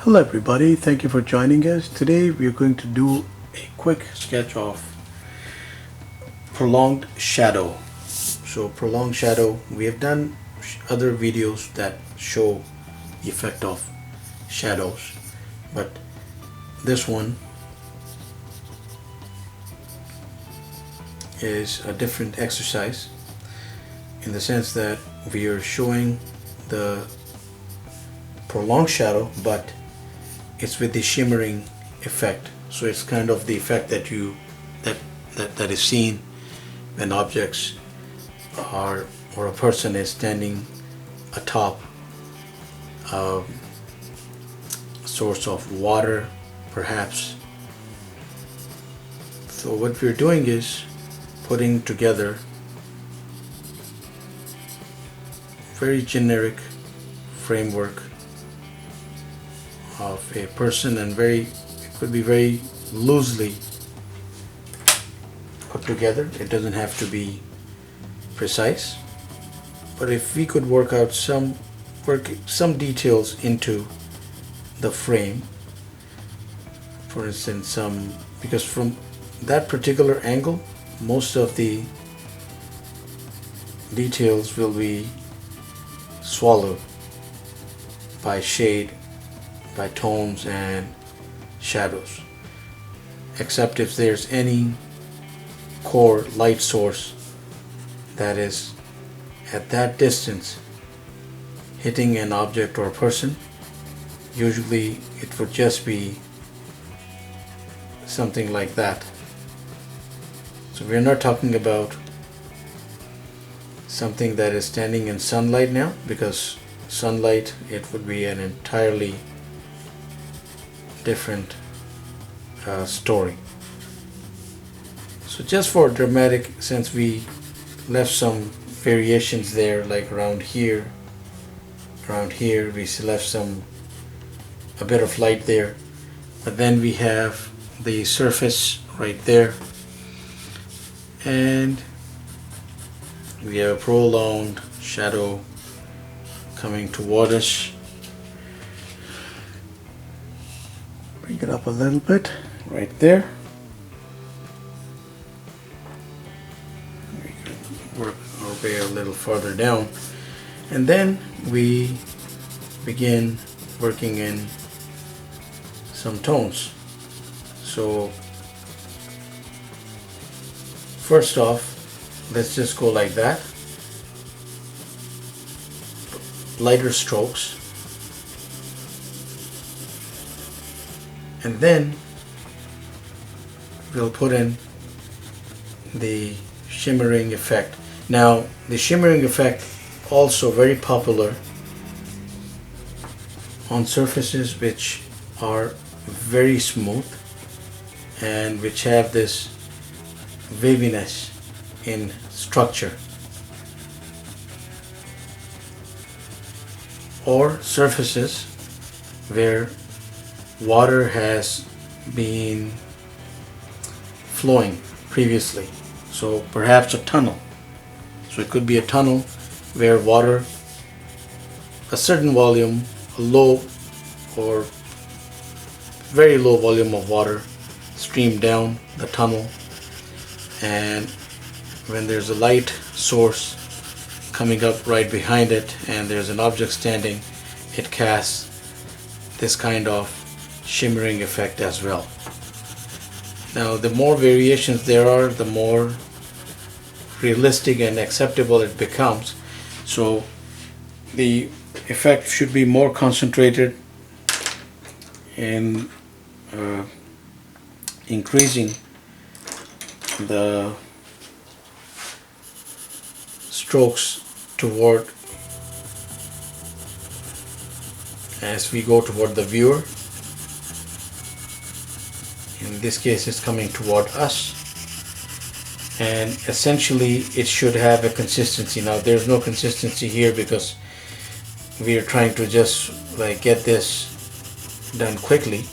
Hello everybody, thank you for joining us. Today we are going to do a quick sketch of prolonged shadow. So prolonged shadow, we have done other videos that show the effect of shadows, but this one is a different exercise in the sense that we are showing the prolonged shadow, but it's with the shimmering effect. So it's kind of the effect that that is seen when objects are, or a person is standing atop a source of water perhaps. So what we're doing is putting together very generic framework of a person, and it could be very loosely put together. It doesn't have to be precise, but if we could work some details into the frame, for instance, because from that particular angle most of the details will be swallowed by shade, by tones and shadows, except if there's any core light source that is at that distance hitting an object or a person. Usually it would just be something like that. So we're not talking about something that is standing in sunlight now, because sunlight, it would be an entirely different story. So just for dramatic, since we left some variations there, like around here we left a bit of light there, but then we have the surface right there, and we have a prolonged shadow coming toward us. Bring it up a little bit right there. We can work our way a little farther down, and then we begin working in some tones. So first off, let's just go like that. Lighter strokes. And then we'll put in the shimmering effect. Now the shimmering effect also very popular on surfaces which are very smooth and which have this waviness in structure, or surfaces where water has been flowing previously. So perhaps a tunnel. So it could be a tunnel where water, a certain volume, a low or very low volume of water streamed down the tunnel, and when there's a light source coming up right behind it and there's an object standing, it casts this kind of shimmering effect as well. Now the more variations there are, the more realistic and acceptable it becomes. So the effect should be more concentrated in increasing the strokes toward, as we go toward the viewer. In this case it's coming toward us, and essentially it should have a consistency. Now there's no consistency here because we are trying to just like get this done quickly,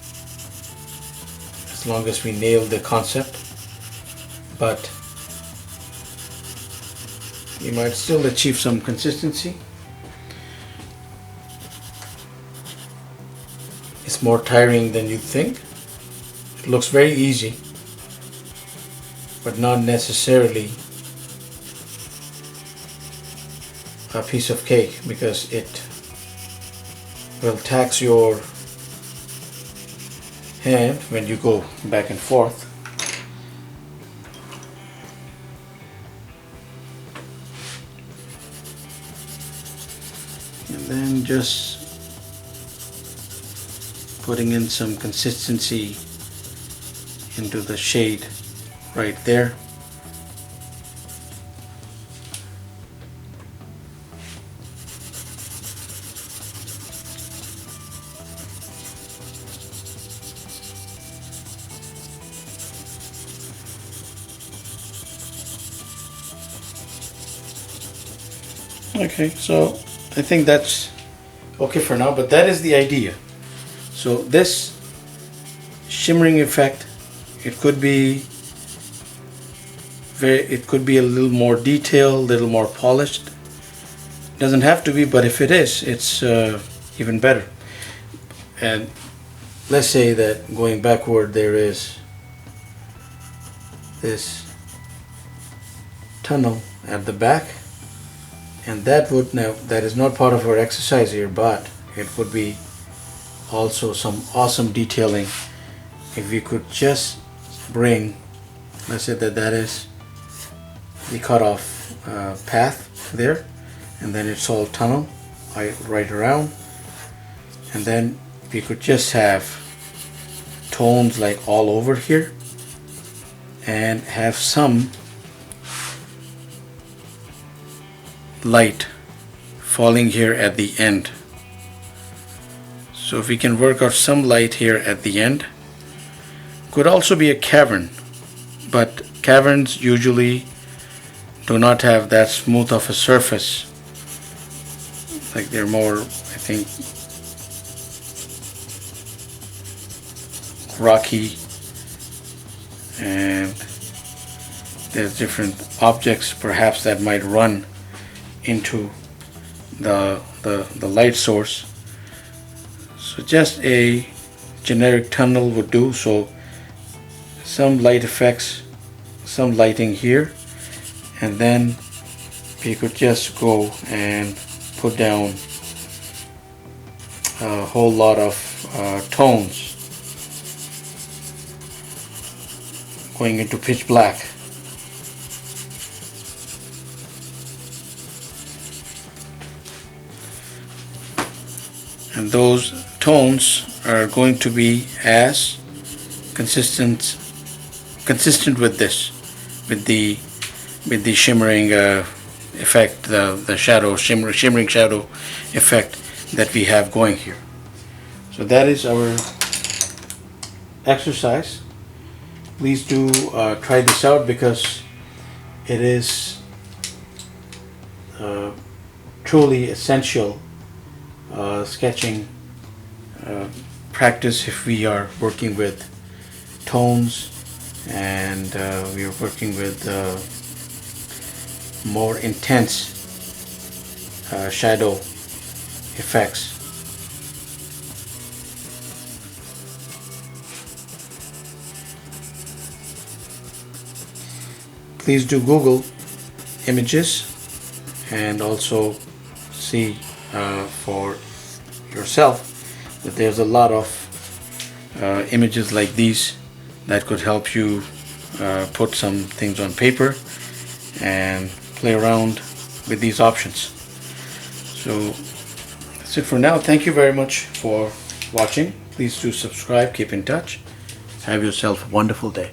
as long as we nail the concept, but you might still achieve some consistency. it's more tiring than you think. It looks very easy, but not necessarily a piece of cake, because it will tax your hand when you go back and forth. And then just putting in some consistency into the shade right there. Okay, so I think that's okay for now, but that is the idea. So this shimmering effect, it could be a little more detailed, a little more polished. Doesn't have to be, but if it is, it's even better. And let's say that going backward, there is this tunnel at the back, and that is not part of our exercise here, but it would be also some awesome detailing if we could just bring, let's say that is the cutoff path there, and then it's all tunnel right around, and then we could just have tones like all over here, and have some light falling here at the end. So if we can work out some light here at the end, could also be a cavern, but caverns usually do not have that smooth of a surface. Like they're more, I think, rocky, and there's different objects perhaps that might run into the light source. So just a generic tunnel would do. So some light effects, some lighting here, and then we could just go and put down a whole lot of tones going into pitch black. And those tones are going to be as consistent with this, with the shimmering effect, the shadow, shimmering shadow effect that we have going here. So that is our exercise. Please do try this out, because it is truly essential sketching practice if we are working with tones, and we are working with more intense shadow effects. Please do Google images and also see for yourself that there's a lot of images like these that could help you put some things on paper and play around with these options. So that's it for now. Thank you very much for watching. Please do subscribe, keep in touch. Have yourself a wonderful day.